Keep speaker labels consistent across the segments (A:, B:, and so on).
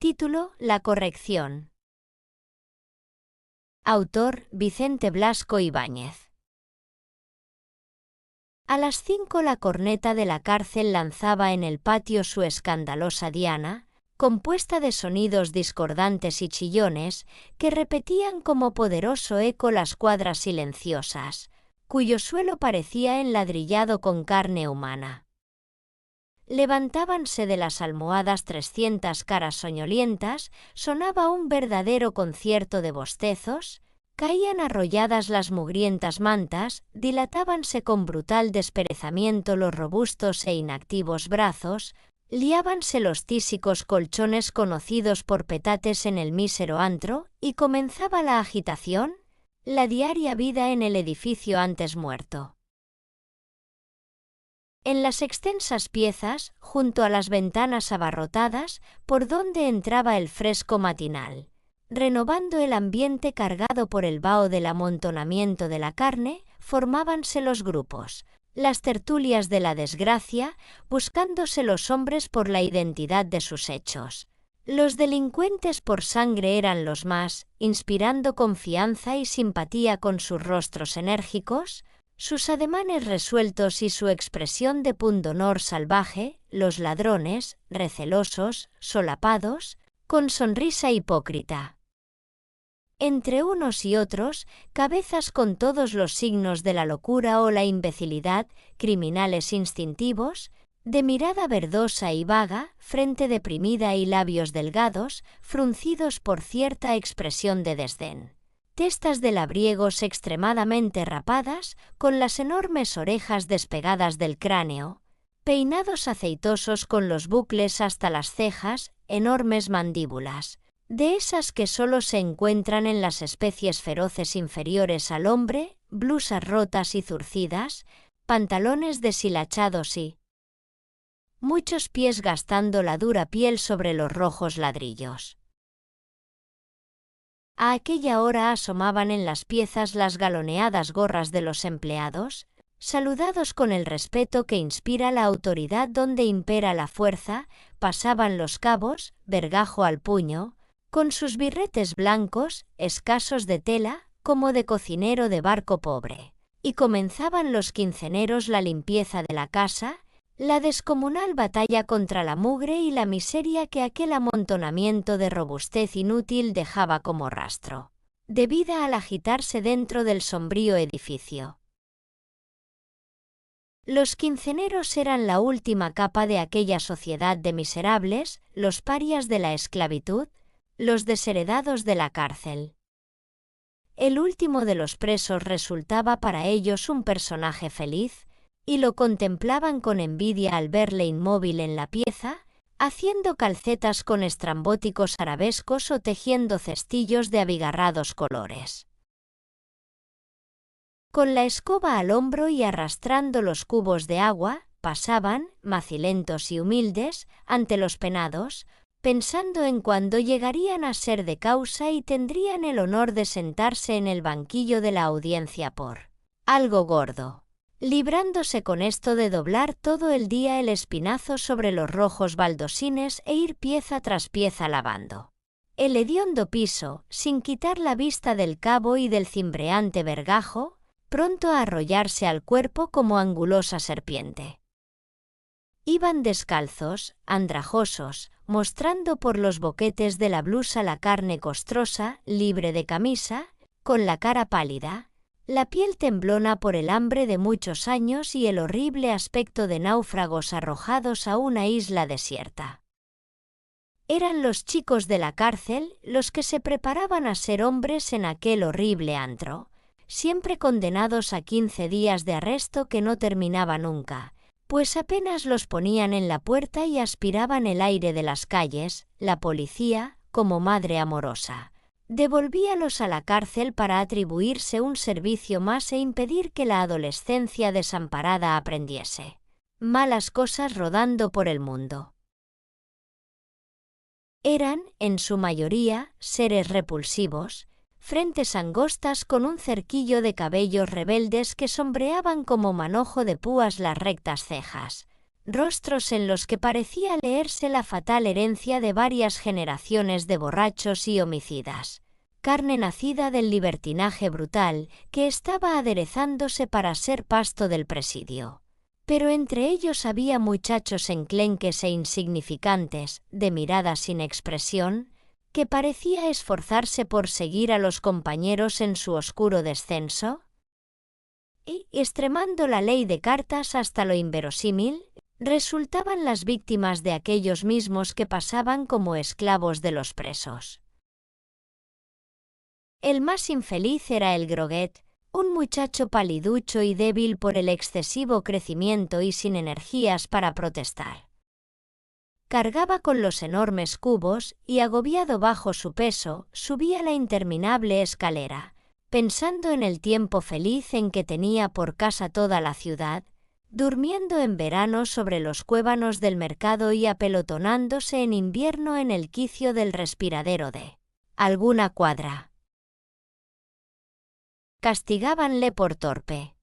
A: Título: La corrección. Autor: Vicente Blasco Ibáñez. A las 5 la corneta de la cárcel lanzaba en el patio su escandalosa diana, compuesta de sonidos discordantes y chillones, que repetían como poderoso eco las cuadras silenciosas, cuyo suelo parecía enladrillado con carne humana. Levantábanse de las almohadas 300 caras soñolientas, sonaba un verdadero concierto de bostezos, caían arrolladas las mugrientas mantas, dilatábanse con brutal desperezamiento los robustos e inactivos brazos, liábanse los tísicos colchones conocidos por petates en el mísero antro, y comenzaba la agitación, la diaria vida en el edificio antes muerto. En las extensas piezas, junto a las ventanas abarrotadas, por donde entraba el fresco matinal, renovando el ambiente cargado por el vaho del amontonamiento de la carne, formábanse los grupos, las tertulias de la desgracia, buscándose los hombres por la identidad de sus hechos. Los delincuentes por sangre eran los más, inspirando confianza y simpatía con sus rostros enérgicos, sus ademanes resueltos y su expresión de pundonor salvaje, los ladrones, recelosos, solapados, con sonrisa hipócrita. Entre unos y otros, cabezas con todos los signos de la locura o la imbecilidad, criminales instintivos, de mirada verdosa y vaga, frente deprimida y labios delgados, fruncidos por cierta expresión de desdén. Testas de labriegos extremadamente rapadas, con las enormes orejas despegadas del cráneo, peinados aceitosos con los bucles hasta las cejas, enormes mandíbulas, de esas que solo se encuentran en las especies feroces inferiores al hombre, blusas rotas y zurcidas, pantalones deshilachados y muchos pies gastando la dura piel sobre los rojos ladrillos. A aquella hora asomaban en las piezas las galoneadas gorras de los empleados, saludados con el respeto que inspira la autoridad donde impera la fuerza, pasaban los cabos, vergajo al puño, con sus birretes blancos, escasos de tela, como de cocinero de barco pobre, y comenzaban los quinceneros la limpieza de la casa, la descomunal batalla contra la mugre y la miseria que aquel amontonamiento de robustez inútil dejaba como rastro, de vida al agitarse dentro del sombrío edificio. Los quinceneros eran la última capa de aquella sociedad de miserables, los parias de la esclavitud, los desheredados de la cárcel. El último de los presos resultaba para ellos un personaje feliz, y lo contemplaban con envidia al verle inmóvil en la pieza, haciendo calcetas con estrambóticos arabescos o tejiendo cestillos de abigarrados colores. Con la escoba al hombro y arrastrando los cubos de agua, pasaban, macilentos y humildes, ante los penados, pensando en cuándo llegarían a ser de causa y tendrían el honor de sentarse en el banquillo de la audiencia por algo gordo, librándose con esto de doblar todo el día el espinazo sobre los rojos baldosines e ir pieza tras pieza lavando el hediondo piso, sin quitar la vista del cabo y del cimbreante vergajo, pronto a arrollarse al cuerpo como angulosa serpiente. Iban descalzos, andrajosos, mostrando por los boquetes de la blusa la carne costrosa, libre de camisa, con la cara pálida, la piel temblona por el hambre de muchos años y el horrible aspecto de náufragos arrojados a una isla desierta. Eran los chicos de la cárcel los que se preparaban a ser hombres en aquel horrible antro, siempre condenados a 15 días de arresto que no terminaba nunca, pues apenas los ponían en la puerta y aspiraban el aire de las calles, la policía, como madre amorosa, devolvíalos a la cárcel para atribuirse un servicio más e impedir que la adolescencia desamparada aprendiese malas cosas rodando por el mundo. Eran, en su mayoría, seres repulsivos, frentes angostas con un cerquillo de cabellos rebeldes que sombreaban como manojo de púas las rectas cejas, rostros en los que parecía leerse la fatal herencia de varias generaciones de borrachos y homicidas, carne nacida del libertinaje brutal que estaba aderezándose para ser pasto del presidio. Pero entre ellos había muchachos enclenques e insignificantes, de mirada sin expresión, que parecía esforzarse por seguir a los compañeros en su oscuro descenso, y, extremando la ley de cartas hasta lo inverosímil, resultaban las víctimas de aquellos mismos que pasaban como esclavos de los presos. El más infeliz era el Groguet, un muchacho paliducho y débil por el excesivo crecimiento y sin energías para protestar. Cargaba con los enormes cubos y, agobiado bajo su peso, subía la interminable escalera, pensando en el tiempo feliz en que tenía por casa toda la ciudad, durmiendo en verano sobre los cuévanos del mercado y apelotonándose en invierno en el quicio del respiradero de alguna cuadra. Castigábanle por torpe.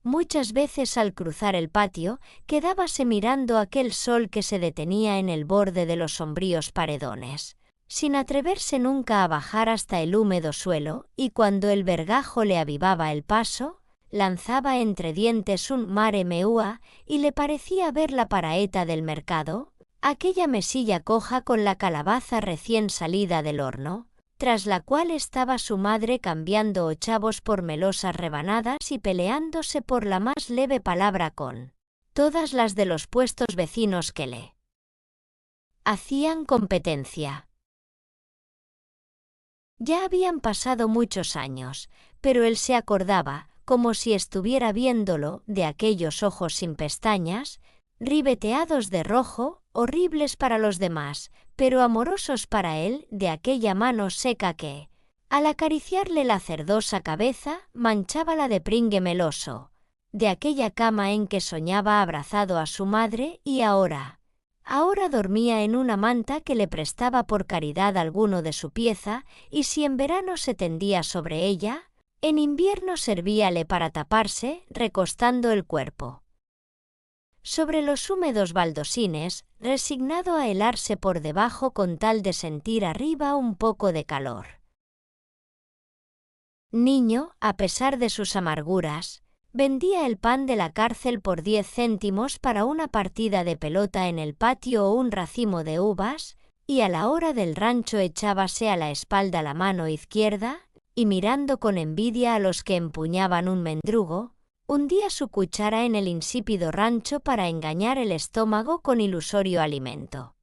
A: Muchas veces al cruzar el patio, quedábase mirando aquel sol que se detenía en el borde de los sombríos paredones, sin atreverse nunca a bajar hasta el húmedo suelo, y cuando el vergajo le avivaba el paso, lanzaba entre dientes un mare meua y le parecía ver la paraeta del mercado, aquella mesilla coja con la calabaza recién salida del horno, tras la cual estaba su madre cambiando ochavos por melosas rebanadas y peleándose por la más leve palabra con todas las de los puestos vecinos que le hacían competencia. Ya habían pasado muchos años, pero él se acordaba, como si estuviera viéndolo, de aquellos ojos sin pestañas, ribeteados de rojo, horribles para los demás, pero amorosos para él, de aquella mano seca que, al acariciarle la cerdosa cabeza, manchábala de pringue meloso, de aquella cama en que soñaba abrazado a su madre y ahora dormía en una manta que le prestaba por caridad alguno de su pieza, y si en verano se tendía sobre ella, en invierno servíale para taparse, recostando el cuerpo sobre los húmedos baldosines, resignado a helarse por debajo con tal de sentir arriba un poco de calor. Niño, a pesar de sus amarguras, vendía el pan de la cárcel por 10 céntimos para una partida de pelota en el patio o un racimo de uvas, y a la hora del rancho echábase a la espalda la mano izquierda, y mirando con envidia a los que empuñaban un mendrugo, hundía su cuchara en el insípido rancho para engañar el estómago con ilusorio alimento.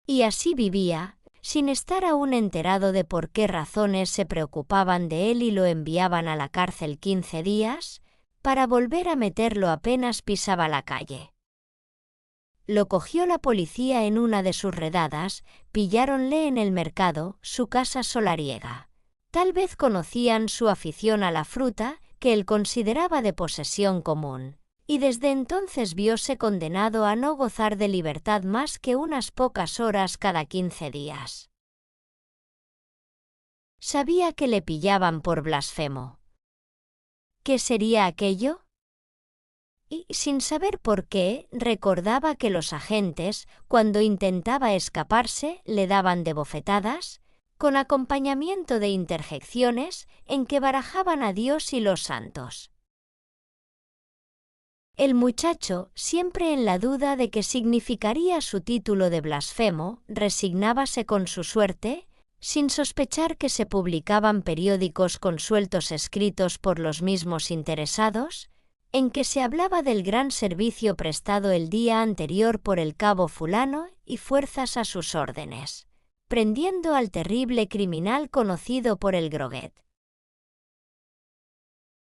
A: Y así vivía, sin estar aún enterado de por qué razones se preocupaban de él y lo enviaban a la cárcel 15 días, para volver a meterlo apenas pisaba la calle. Lo cogió la policía en una de sus redadas, pilláronle en el mercado, su casa solariega. Tal vez conocían su afición a la fruta, que él consideraba de posesión común, y desde entonces vióse condenado a no gozar de libertad más que unas pocas horas cada 15 días. Sabía que le pillaban por blasfemo. ¿Qué sería aquello? Y, sin saber por qué, recordaba que los agentes, cuando intentaba escaparse, le daban de bofetadas, con acompañamiento de interjecciones en que barajaban a Dios y los santos. El muchacho, siempre en la duda de qué significaría su título de blasfemo, resignábase con su suerte, sin sospechar que se publicaban periódicos con sueltos escritos por los mismos interesados, en que se hablaba del gran servicio prestado el día anterior por el cabo fulano y fuerzas a sus órdenes, prendiendo al terrible criminal conocido por el Groguet.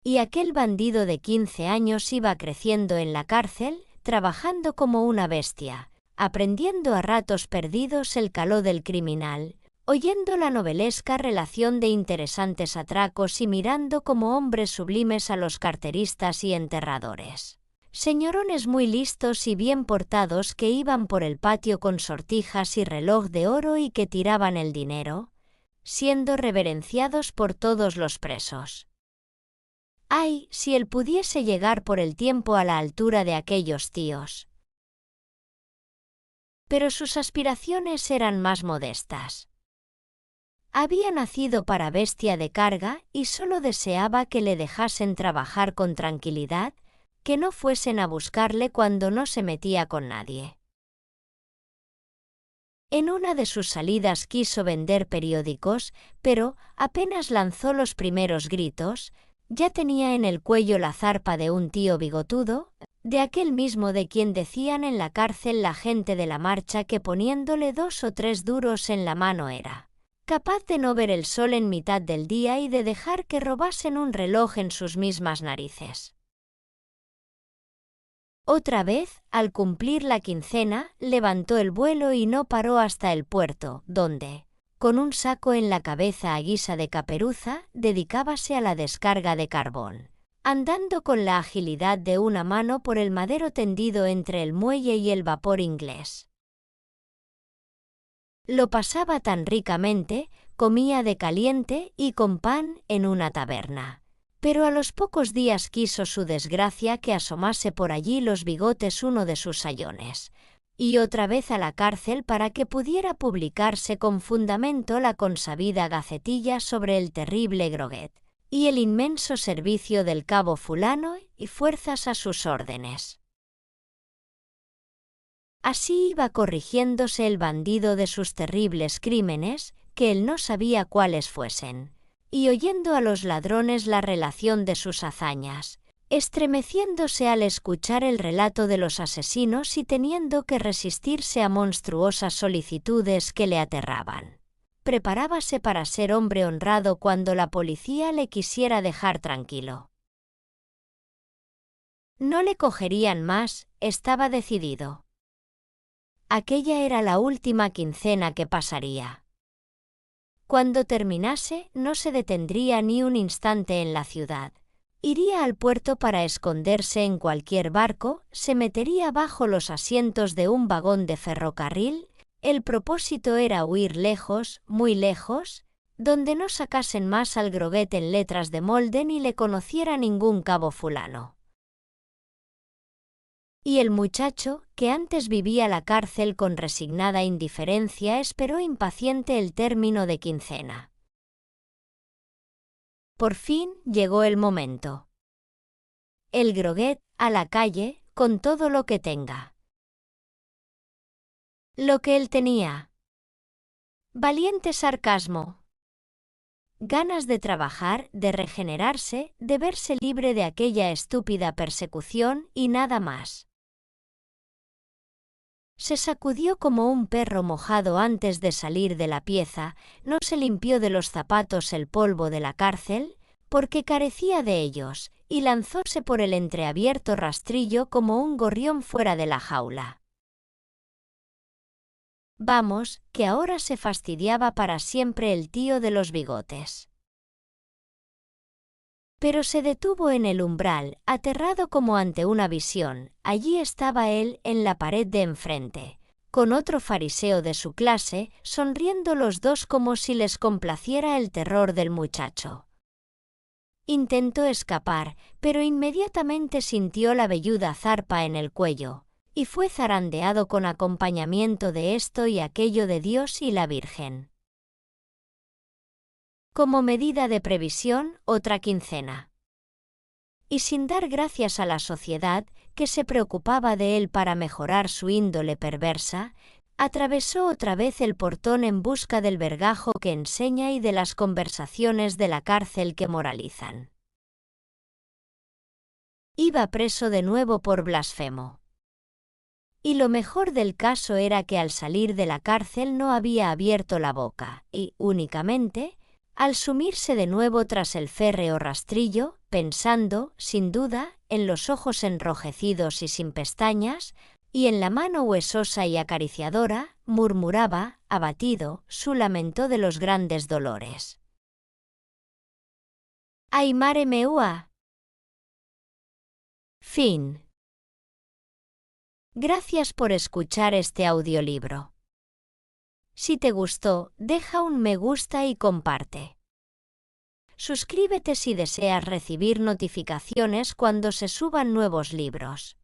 A: Y aquel bandido de 15 años iba creciendo en la cárcel, trabajando como una bestia, aprendiendo a ratos perdidos el caló del criminal, oyendo la novelesca relación de interesantes atracos y mirando como hombres sublimes a los carteristas y enterradores. Señorones muy listos y bien portados que iban por el patio con sortijas y reloj de oro y que tiraban el dinero, siendo reverenciados por todos los presos. Ay, si él pudiese llegar por el tiempo a la altura de aquellos tíos. Pero sus aspiraciones eran más modestas. Había nacido para bestia de carga y solo deseaba que le dejasen trabajar con tranquilidad, que no fuesen a buscarle cuando no se metía con nadie. En una de sus salidas quiso vender periódicos, pero apenas lanzó los primeros gritos, ya tenía en el cuello la zarpa de un tío bigotudo, de aquel mismo de quien decían en la cárcel la gente de la marcha que poniéndole 2 o 3 duros en la mano era capaz de no ver el sol en mitad del día y de dejar que robasen un reloj en sus mismas narices. Otra vez, al cumplir la quincena, levantó el vuelo y no paró hasta el puerto, donde, con un saco en la cabeza a guisa de caperuza, dedicábase a la descarga de carbón, andando con la agilidad de una mano por el madero tendido entre el muelle y el vapor inglés. Lo pasaba tan ricamente, comía de caliente y con pan en una taberna. Pero a los pocos días quiso su desgracia que asomase por allí los bigotes uno de sus sayones, y otra vez a la cárcel para que pudiera publicarse con fundamento la consabida gacetilla sobre el terrible Groguet, y el inmenso servicio del cabo fulano y fuerzas a sus órdenes. Así iba corrigiéndose el bandido de sus terribles crímenes, que él no sabía cuáles fuesen, y oyendo a los ladrones la relación de sus hazañas, estremeciéndose al escuchar el relato de los asesinos y teniendo que resistirse a monstruosas solicitudes que le aterraban. Preparábase para ser hombre honrado cuando la policía le quisiera dejar tranquilo. No le cogerían más, estaba decidido. Aquella era la última quincena que pasaría. Cuando terminase, no se detendría ni un instante en la ciudad. Iría al puerto para esconderse en cualquier barco, se metería bajo los asientos de un vagón de ferrocarril. El propósito era huir lejos, muy lejos, donde no sacasen más al Groguet en letras de molde ni le conociera ningún cabo fulano. Y el muchacho, que antes vivía la cárcel con resignada indiferencia, esperó impaciente el término de quincena. Por fin llegó el momento. El Groguet, a la calle, con todo lo que tenga. Lo que él tenía. Valiente sarcasmo. Ganas de trabajar, de regenerarse, de verse libre de aquella estúpida persecución y nada más. Se sacudió como un perro mojado antes de salir de la pieza, no se limpió de los zapatos el polvo de la cárcel, porque carecía de ellos, y lanzóse por el entreabierto rastrillo como un gorrión fuera de la jaula. Vamos, que ahora se fastidiaba para siempre el tío de los bigotes. Pero se detuvo en el umbral, aterrado como ante una visión. Allí estaba él en la pared de enfrente, con otro fariseo de su clase, sonriendo los dos como si les complaciera el terror del muchacho. Intentó escapar, pero inmediatamente sintió la velluda zarpa en el cuello, y fue zarandeado con acompañamiento de esto y aquello de Dios y la Virgen. Como medida de previsión, otra quincena. Y sin dar gracias a la sociedad, que se preocupaba de él para mejorar su índole perversa, atravesó otra vez el portón en busca del vergajo que enseña y de las conversaciones de la cárcel que moralizan. Iba preso de nuevo por blasfemo. Y lo mejor del caso era que al salir de la cárcel no había abierto la boca, y, únicamente, al sumirse de nuevo tras el férreo rastrillo, pensando, sin duda, en los ojos enrojecidos y sin pestañas, y en la mano huesosa y acariciadora, murmuraba, abatido, su lamento de los grandes dolores. ¡Ay mare meua! Fin. Gracias por escuchar este audiolibro. Si te gustó, deja un me gusta y comparte. Suscríbete si deseas recibir notificaciones cuando se suban nuevos libros.